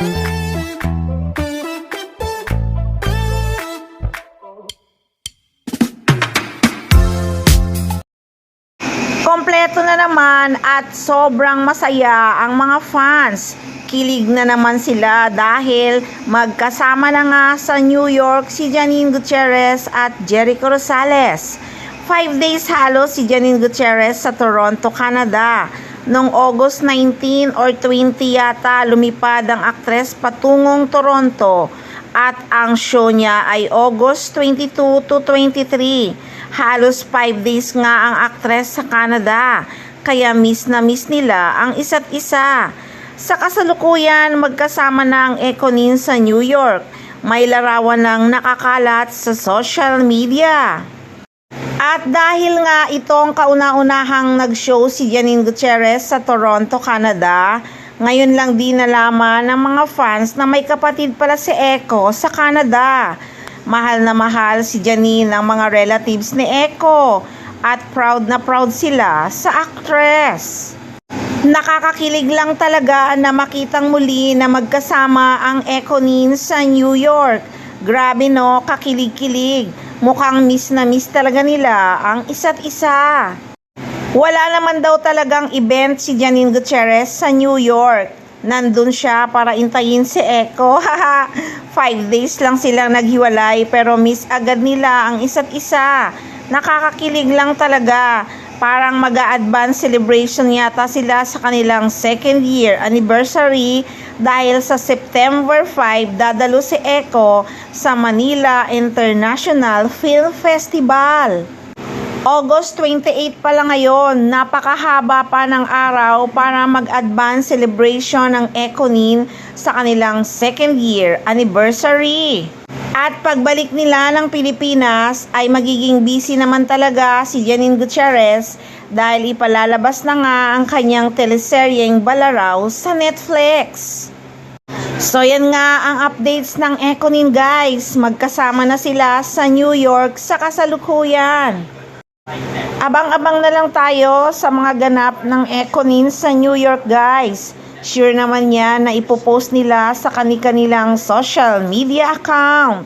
Kompleto na naman at sobrang masaya ang mga fans. Kilig na naman sila dahil magkasama na nga sa New York si Janine Gutierrez at Jericho Rosales. 5 days halos si Janine Gutierrez sa Toronto, Canada. Noong August 19 or 20 yata lumipad ang aktres patungong Toronto at ang show niya ay August 22 to 23. Halos 5 days nga ang aktres sa Canada, kaya miss na miss nila ang isa't isa. Sa kasalukuyan, magkasama na ang Ekonin sa New York. May larawan ng nakakalat sa social media. At dahil nga itong kauna-unahang nag-show si Janine Gutierrez sa Toronto, Canada, ngayon lang din nalaman ng mga fans na may kapatid pala si Eko sa Canada. Mahal na mahal si Janine ng mga relatives ni Eko at proud na proud sila sa actress. Nakakakilig lang talaga na makitang muli na magkasama ang Ekonin sa New York. Grabe no, kakilig-kilig. Mukhang miss na miss talaga nila ang isa't isa. Wala naman daw talagang event si Janine Gutierrez sa New York. Nandun siya para intayin si Eko. 5 days lang silang naghiwalay pero miss agad nila ang isa't isa. Nakakakilig lang talaga. Parang mag-a-advance celebration yata sila sa kanilang 2nd year anniversary dahil sa September 5 dadalo si Eko sa Manila International Film Festival. August 28 pa lang ngayon, napakahaba pa ng araw para mag-advance celebration ng Ekonin sa kanilang 2nd year anniversary. At pagbalik nila ng Pilipinas ay magiging busy naman talaga si Janine Gutierrez dahil ipalalabas na nga ang kanyang teleseryeng Balaraw sa Netflix. So yan nga ang updates ng Ekonin guys, magkasama na sila sa New York sa kasalukuyan. Abang-abang na lang tayo sa mga ganap ng Ekonin sa New York guys. Sure naman yan na ipopost nila sa kanilang social media account.